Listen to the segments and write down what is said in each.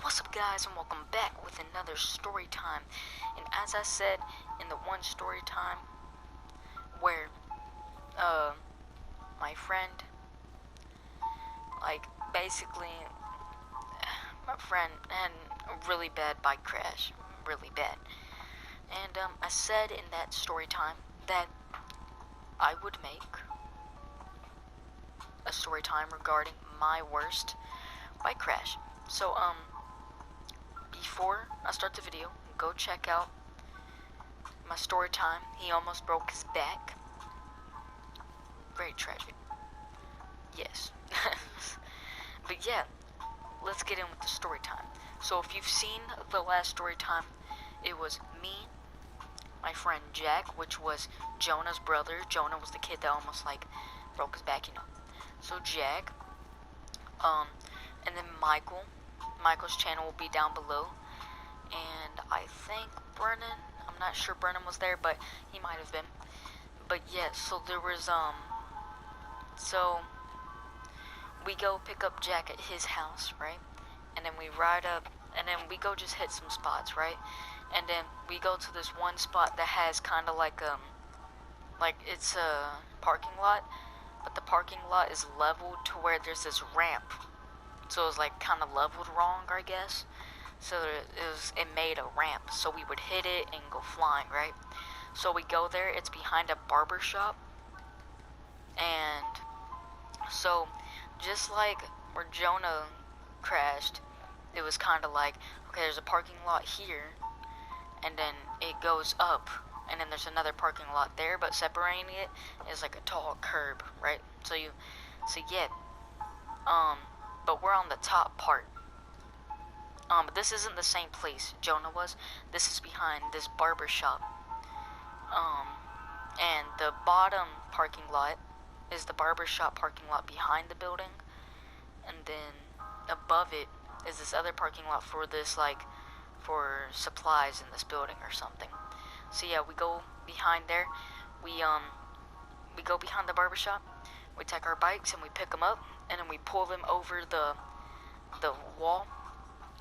What's up, guys, and welcome back with another story time. And as I said in the one story time where my friend, basically my friend had a really bad bike crash, really bad. And I said in that story time that I would make a story time regarding my worst bike crash. So before I start the video, go check out my story time. He almost broke his back. Very tragic. Yes. But yeah, let's get in with the story time. So if you've seen the last story time, it was me, my friend Jack, which was Jonah's brother. Jonah was the kid that almost broke his back, So Jack, and then Michael. Michael's channel will be down below. And I think Brennan, I'm not sure Brennan was there, but he might have been. But yeah, so there was, so we go pick up Jack at his house, right? And then we ride up, and then we go just hit some spots, right? And then we go to this one spot that has kind of like it's a parking lot, but the parking lot is leveled to where there's this ramp. So it was kind of leveled wrong, I guess. So it made a ramp, so we would hit it and go flying, right? So we go there, it's behind a barber shop. And so just like where Jonah crashed, it was kind of okay, there's a parking lot here, and then it goes up, and then there's another parking lot there, but separating it is like a tall curb, right? So yeah, but we're on the top part. But this isn't the same place Jonah was. This is behind this barber shop. And the bottom parking lot is the barber shop parking lot behind the building. And then above it is this other parking lot for this, for supplies in this building or something. So yeah, we go behind there. We go behind the barber shop. We take our bikes and we pick them up, and then we pull them over the wall.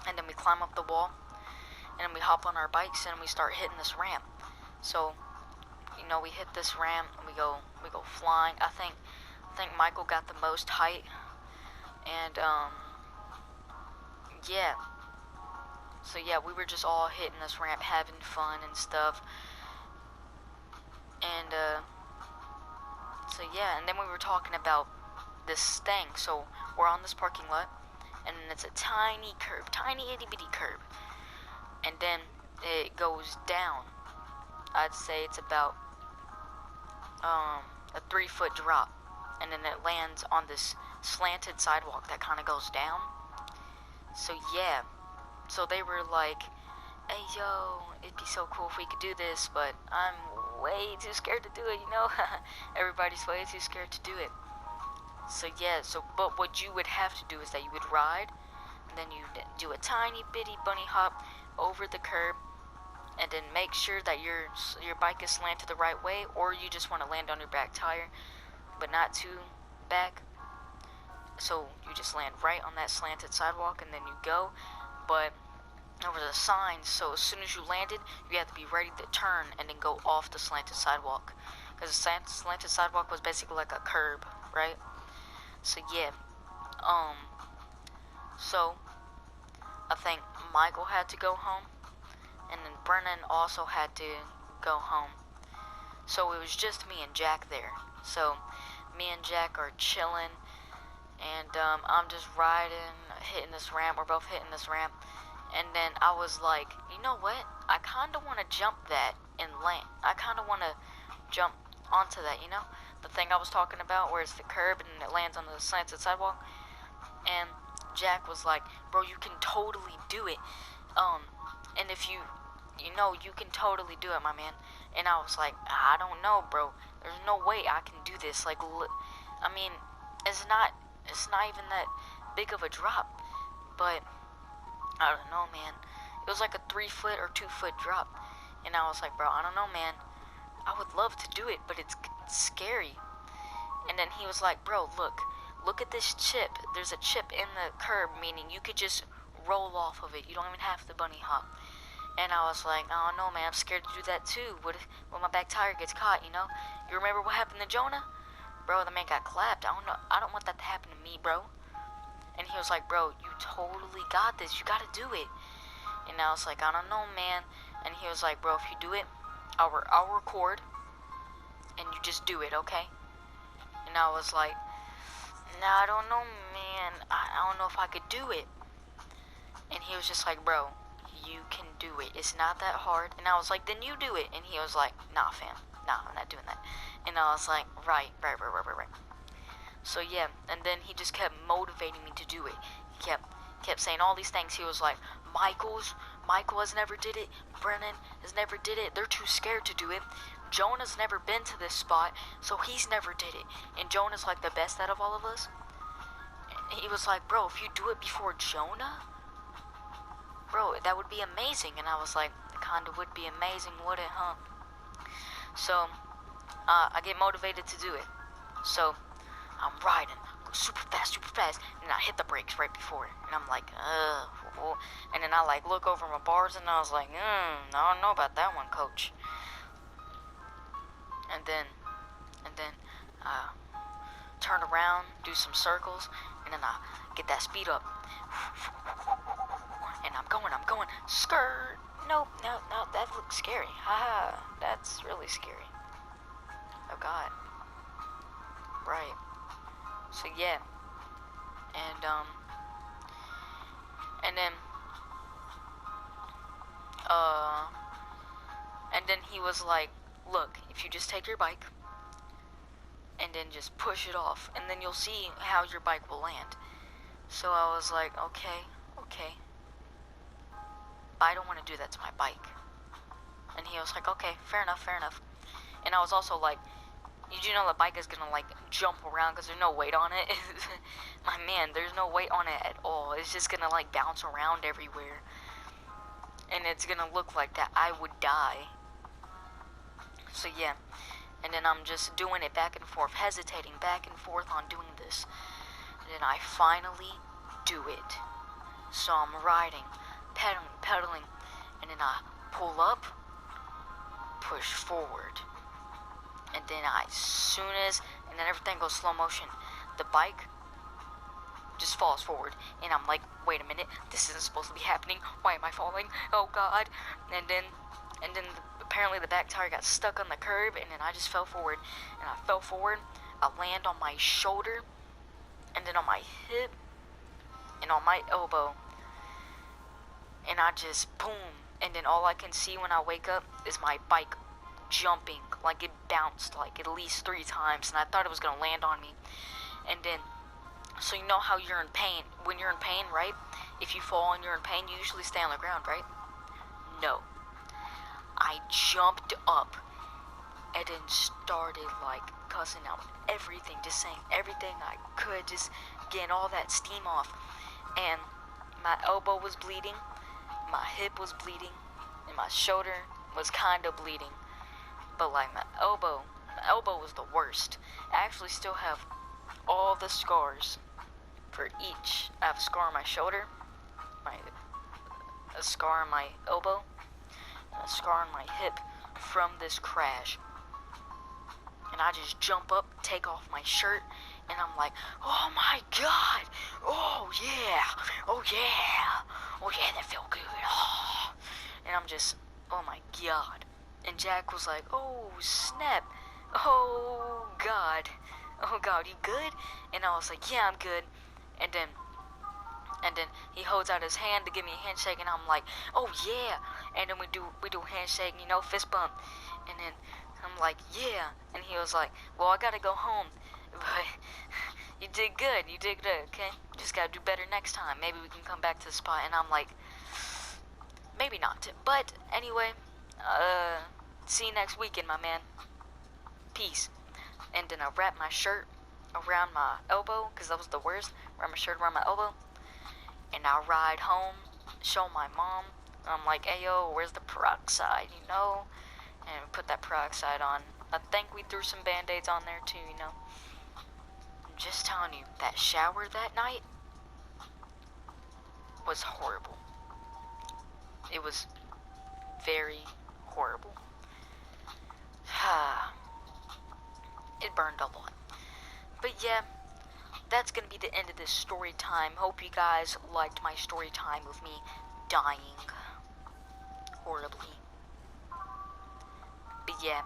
And then we climb up the wall, and then we hop on our bikes, and we start hitting this ramp. So, we hit this ramp, and we go flying. I think Michael got the most height, and yeah. So yeah, we were just all hitting this ramp, having fun and stuff. And so yeah, and then we were talking about this thing. So we're on this parking lot, and it's a tiny curve, tiny itty bitty curve, and then it goes down. I'd say it's about a 3-foot drop, and then it lands on this slanted sidewalk that kind of goes down. So yeah, so they were like, hey yo, it'd be so cool if we could do this, but I'm way too scared to do it, Everybody's way too scared to do it. So yeah, but what you would have to do is that you would ride, and then you do a tiny bitty bunny hop over the curb, and then make sure that your bike is slanted the right way, or you just want to land on your back tire, but not too back. So you just land right on that slanted sidewalk, and then you go, but over the signs, so as soon as you landed, you have to be ready to turn and then go off the slanted sidewalk, because the slanted sidewalk was basically like a curb, right? So yeah, so I think Michael had to go home, and then Brennan also had to go home. So it was just me and Jack there. So me and Jack are chilling, and I'm just riding, hitting this ramp. We're both hitting this ramp, and then I was like, you know what? I kind of want to jump that and land. I kind of want to jump onto that, the thing I was talking about, where it's the curb and it lands on the slanted sidewalk. And Jack was like, bro, you can totally do it. And if you can totally do it, my man. And I was like, I don't know, bro. There's no way I can do this. I mean, it's not even that big of a drop. But I don't know, man. It was like a 3-foot or 2-foot drop. And I was like, bro, I don't know, man. I would love to do it, but it's scary. And then he was like, bro, look at this chip. There's a chip in the curb, meaning you could just roll off of it. You don't even have to bunny hop. And I was like, oh no, man, I'm scared to do that too. What if my back tire gets caught, you know? You remember what happened to Jonah? Bro, the man got clapped. I don't want that to happen to me, bro. And he was like, bro, you totally got this. You gotta do it. And I was like, I don't know, man. And he was like, bro, if you do it, I'll record. And you just do it, okay? And I was like, nah, I don't know, man. I don't know if I could do it. And he was just like, bro, you can do it. It's not that hard. And I was like, then you do it. And he was like, nah, fam. Nah, I'm not doing that. And I was like, right. So yeah, and then he just kept motivating me to do it. He kept saying all these things. He was like, Michael has never did it. Brennan has never did it. They're too scared to do it. Jonah's never been to this spot, so he's never did it. And Jonah's like the best out of all of us. And he was like, bro, if you do it before Jonah, bro, that would be amazing. And I was like, it kinda would be amazing, would it, huh? So, I get motivated to do it. So, I'm riding, go super fast, and I hit the brakes right before it. And I'm like, and then I like look over my bars, and I was like, I don't know about that one, coach. And then, turn around, do some circles, and then I get that speed up. And I'm going, skirt. Nope, that looks scary. Haha, that's really scary. Oh God. Right. So yeah. And then he was like, look, if you just take your bike and then just push it off, and then you'll see how your bike will land. So I was like, okay. But I don't want to do that to my bike. And he was like, okay, fair enough. And I was also like, did you know the bike is gonna like jump around because there's no weight on it? My man, there's no weight on it at all. It's just gonna like bounce around everywhere. And it's gonna look like that I would die. So yeah. And then I'm just doing it back and forth, hesitating back and forth on doing this. And then I finally do it. So I'm riding, pedaling, and then I pull up, push forward. And then and then everything goes slow motion. The bike just falls forward. And I'm like, wait a minute, this isn't supposed to be happening. Why am I falling? Oh God. And then apparently the back tire got stuck on the curb, and then I just fell forward. And I fell forward. I land on my shoulder, and then on my hip, and on my elbow. And I just boom. And then all I can see when I wake up is my bike jumping. Like it bounced like at least 3 times, and I thought it was gonna land on me. And then, so you know how you're in pain. When you're in pain, right? If you fall and you're in pain, you usually stay on the ground, right? No. I jumped up and then started like cussing out everything, just saying everything I could, just getting all that steam off. And my elbow was bleeding, my hip was bleeding, and my shoulder was kind of bleeding. But like my elbow was the worst. I actually still have all the scars for each. I have a scar on my shoulder, a scar on my elbow, and a scar on my hip from this crash. And I just jump up, take off my shirt, and I'm like, oh my God, oh yeah, that felt good. Oh. And I'm just, oh my God. And Jack was like, oh snap, oh God, you good? And I was like, yeah, I'm good. And then he holds out his hand to give me a handshake, and I'm like, oh yeah. And then we do a handshake, fist bump. And then I'm like, yeah. And he was like, well, I gotta go home, but you did good, okay? Just gotta do better next time. Maybe we can come back to the spot. And I'm like, maybe not. But anyway, see you next weekend, my man. Peace. And then I wrap my shirt around my elbow, because that was the worst. Wrap my shirt around my elbow. And I ride home, show my mom. I'm like, hey, yo, where's the peroxide, And put that peroxide on. I think we threw some Band-Aids on there, too, I'm just telling you, that shower that night was was horrible. It was very horrible. It burned a lot. But yeah, that's gonna be the end of this story time. Hope you guys liked my story time of me dying horribly. But yeah,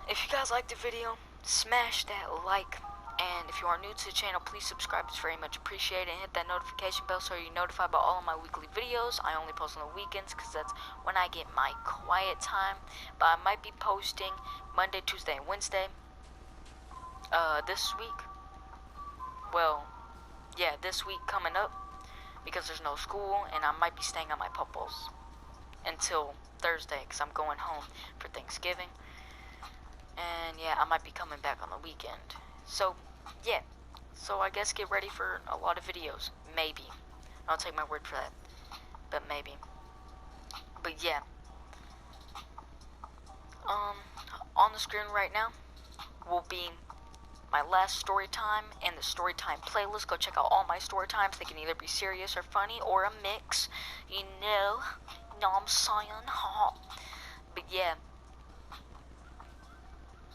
if you guys liked the video, smash that like. And if you are new to the channel, please subscribe. It's very much appreciated. And hit that notification bell so you're notified about all of my weekly videos. I only post on the weekends because that's when I get my quiet time. But I might be posting Monday, Tuesday, and Wednesday. This week. Well, yeah, this week coming up. Because there's no school. And I might be staying at my papa's until Thursday because I'm going home for Thanksgiving. And yeah, I might be coming back on the weekend. So, yeah. So I guess get ready for a lot of videos. Maybe. I'll take my word for that. But maybe. But yeah. On the screen right now will be my last story time and the story time playlist. Go check out all my story times. They can either be serious or funny or a mix. You know what I'm saying? But yeah.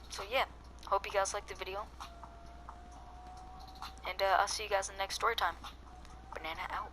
So yeah. Hope you guys liked the video. And I'll see you guys in the next story time. Banana out.